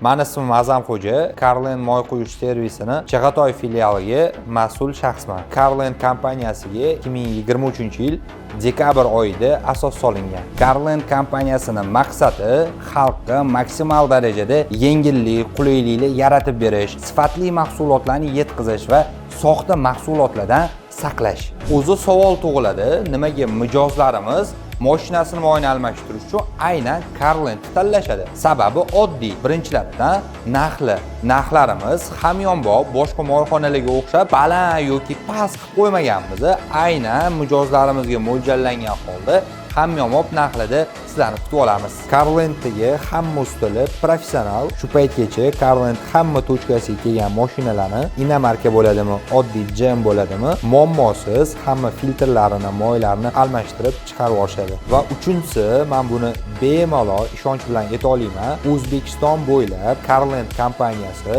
Men ismim A'zamxo'ja, Carlen moy quyish servisini Chig'atoy filialiga mas'ul shaxsman. Carlen kompaniyasiga 2023-yil dekabr oyida asos solingan. Carlen kompaniyasining maqsadi xalqqa maksimal darajada yengillik, qulayliklar yaratib berish, sifatli mahsulotlarni yetkazish va soxta mahsulotlardan saqlash. O'zi savol tug'iladi, nimaga mijozlarimiz mashinasini moyni almashtirish uchun aynan Carlen tanlashadi. Sababi oddiy. Birinchilardan narxlarimiz hamyonbop boshqa moyxonalarga o'xshab baland yoki past qilib qo'ymaganmiz. Aynan mijozlarimizga mo'ljallangan holda hamyonbop narxlarda sizlarni kutib olamiz. Carlentdagi hamma ustalar professional. Shu paytgacha Carlent hamma tochkasiga kelgan mashinalarni inomarka bo'ladimi, oddiy jam bo'ladimi, muammosiz hamma filtrlarini, moylarni almashtirib chiqarib olishadi. Va uchinchisi, men buni bemalol ishonch bilan ayta olaman. O'zbekiston bo'ylab Carlent kompaniyasi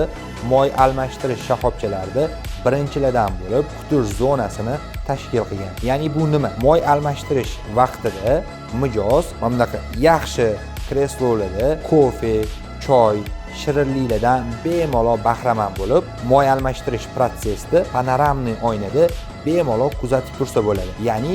moy almashtirish shoxobchalarida birinchilardan bo'lib kutish zonasini tashkil qilgan. Ya'ni bu nima? Moy almashtirish vaqtida mijoz mana bunaqa yaxshi kreslolarda kofe, choy, shirinliklardan bemalol bahramand bo'lib, moy almashtirish protsessini panoramniy oynada bemalol kuzatib tursa bo'ladi. Ya'ni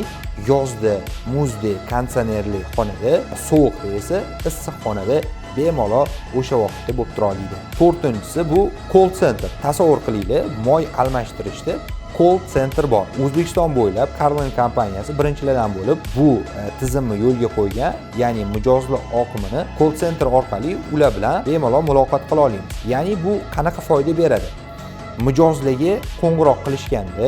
yozda muzdek konditsionerli xonada, sovuqda esa issiq xonada bemalol o'sha vaqtda bo'lib tura oladi. To'rtinchisi bu call center. Tasavvur qilinglar, moy almashtirishda call center bor. O'zbekiston bo'ylab Carlen kompaniyasi birinchilardan bo'lib bu tizimni yo'lga qo'ygan. Ya'ni mijozlar oqimini call center orqali ular bilan bemalol muloqot qila olamiz. Ya'ni bu qanaqa foyda beradi? Mijozlarga qo'ng'iroq qilishganda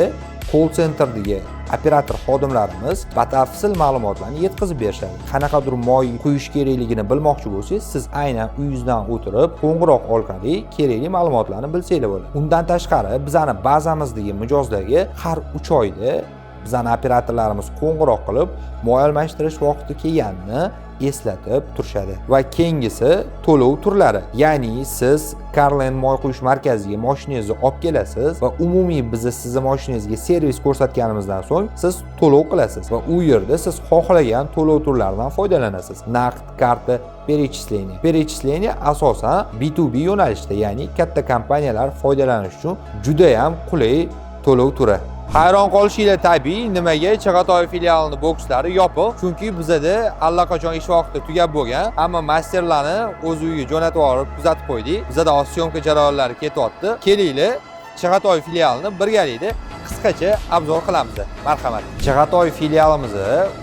call centerdagi operator xodimlarimiz batafsil ma'lumotlarni yetkazib berishadi. Qanaqadir moy quyish kerakligini bilmoqchi bo'lsangiz, siz aynan uyingizdan o'tirib qo'ng'iroq orqali kerakli ma'lumotlarni bilsangiz bo'ladi. Undan tashqari, bizning bazamizdagi mijozlarga har 3 oyda bizning operatorlarimiz qo'ng'iroq qilib, moy almashtirish vaqti kelganini eslatib turishadi. Va keyingisi to'lov turlari. Ya'ni siz Carlen moy quyish markaziga mashinangizni olib kelasiz va umumiy biz sizning mashinangizga servis ko'rsatganimizdan so'ng siz to'lov qilasiz va u yerda siz xohlagan to'lov turlaridan foydalanasiz. Naqd, karta, перечисление. Перечисление asosan B2B yo'nalishda, ya'ni katta kompaniyalar foydalanish uchun juda ham qulay to'lov turi. Hayron qolishinglar tabiiy, nimaga Chig'atoy filialining bokslari yopiq? Chunki bizda allaqachon ish vaqti tugab bo'lgan, hamma masterlarni o'z uyiga jo'natib olib kuzatib qo'ydik. Bizda syomka jarayonlari ketyapti. Kelinglar, Chig'atoy filialini birgalikda qisqacha obzor qilamiz. Marhamat. Chig'atoy filialimiz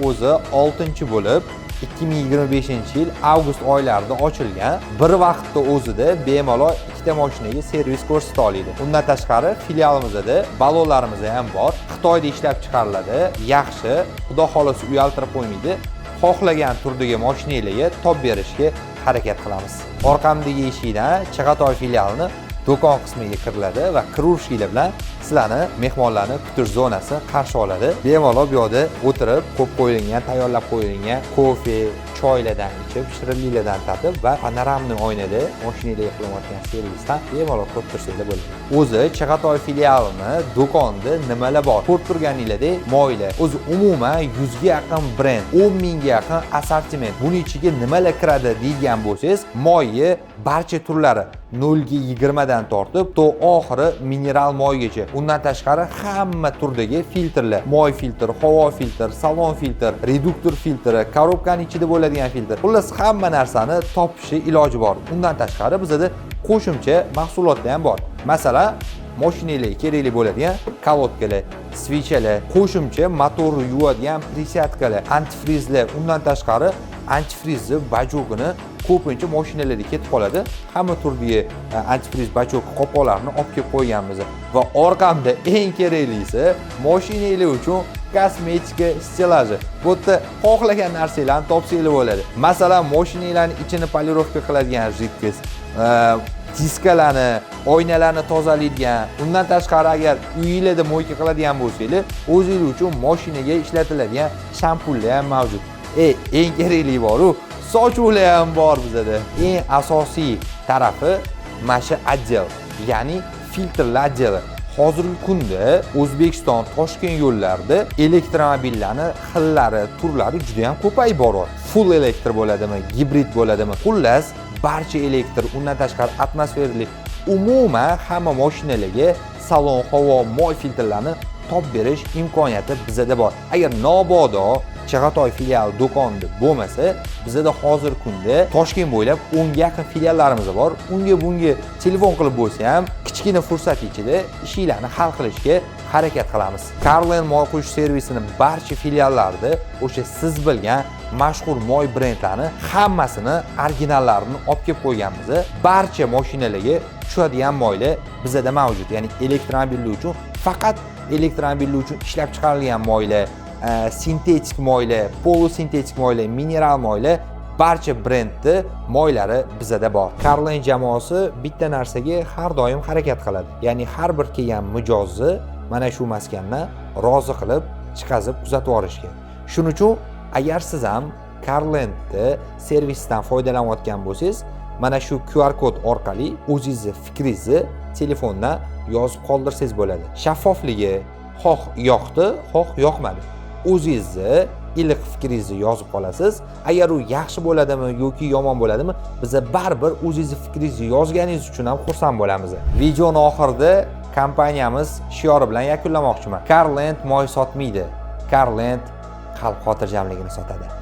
o'zi 6-chi bo'lib 2025-yil avgust oylarida ochilgan. Bir vaqtda o'zida bemalol ikkita mashinaga servis ko'rsata oladi. Undan tashqari filialimizda balonlarimiz ham bor. Xitoyda ishlab chiqariladi. Yaxshi, xudo xolasa uyaltirib qo'ymaydi. Xohlagan turdagi mashinalarga top berishga harakat qilamiz. Orqamdagi eshikdan Chig'atoy filialini do'kon qismiga kiriladi va kiruvchilar bilan sizlarni mehmonlarni kutish zonasi qarshi oladi. Bemalol bu yerda o'tirib, ko'p qo'yilgan, tayyorlab qo'yilgan kofe, choylardan ichib, shirinliklardan tatib va panoramniy oynada mashinalarga qilinayotgan servisdan bemalol ko'rib tursanglar bo'ladi. O'zi Chig'atoy filialini do'konda nimalar bor? Ko'rib turganinglardek moylar. O'zi umuman 100 ga yaqin brend, 10 mingga yaqin assortiment. Buning ichiga nimalar kiradi degan bo'lsangiz, moyi barcha turlari 0 ga 20 dan tortib to oxiri mineral moygacha. Undan tashqari hamma turdagi filtrlar, moy filtr, havo filtr, salon filtr, reduktor filtri, korobkaning ichida bo'ladigan filtr. Xullas hamma narsani topishi iloji bor. Undan tashqari bizda qo'shimcha mahsulotlar ham bor. Masalan, mashinalarga kerakli bo'ladigan kolodkalar, svichalar, qo'shimcha motorni yuvadigan prisyatkalar, antifrizlar, undan tashqari antifrizni bajogini ko'pincha mashinalarda ketib qoladi. Hamma turdagi antifriz bajok qo'pollarni olib kelib qo'yganmiz. Va orqamda eng keraklisi mashinalar uchun kosmetika stilaji. Bu yerda xohlagan narsalarni topsanglar bo'ladi. Masalan, mashinalarning ichini polirovka qiladigan jidkis, diskalarni, oynalarni tozalaydigan, undan tashqari agar uyingizda mo'yka qiladigan bo'lsangiz, o'zingiz uchun mashinaga ishlatiladigan shampunlar ham mavjud. Eng kerakli bor-u, sochuvlar ham bor bizda. Eng asosiy tarafi mana отдел, ya'ni filtrlar отделi. Hozirgi kunda O'zbekiston Toshkent yo'llarida elektromobillarning xillari, turlari juda ham ko'payib boryapti. Full elektr bo'ladimi, gibrid bo'ladimi? Xullas, barcha elektr, undan tashqari atmosferali umuman hamma mashinalarga salon havo moy filtrlarini top berish imkoniyati bizda bor. Agar mabodo Chig'atoy filiali do'konida bo'lmasa, bizda hozir kunda Toshkent bo'ylab 10 ga yaqin filiallarimiz bor. Unga bunga telefon qilib bo'lsa ham kichkina fursat ichida ishlarni hal qilishga harakat qilamiz. Carlen moy quyish servisini barcha filiallarida o'sha siz bilgan mashhur moy brendlarni hammasini originallarini olib kelib qo'yganmiz. Barcha mashinalarga tushadigan moylar bizda mavjud. Ya'ni elektromobillar uchun faqat elektromobillar uchun ishlab chiqarilgan moylar, sintetik moylar, polusintetik moylar, mineral moylar barcha brendni moylari bizda bor. Carlen jamoasi bitta narsaga har doim harakat qiladi. Ya'ni har bir kelgan mijozni mana shu maskandan rozi qilib, chiqazib kuzatib yuborishga. Shuning uchun agar siz ham Carlen'ni servisdan foydalanayotgan bo'lsangiz, mana shu QR kod orqali o'zingizni fikringizni telefondan yozib qoldirsangiz bo'ladi. Shaffofligi xoh yoqdi, xoh yoqmadi. O'zingizni iliq fikringizni yozib qolasiz. Agar u yaxshi bo'ladimi yoki yomon bo'ladimi, biz baribir o'zingizni fikringizni yozganingiz uchun ham xursand bo'lamiz. Videoning oxirida kompaniyamiz shiori bilan yakunlamoqchiman. Carlen moy sotmaydi. Carlen xalq xotirjamligini sotadi.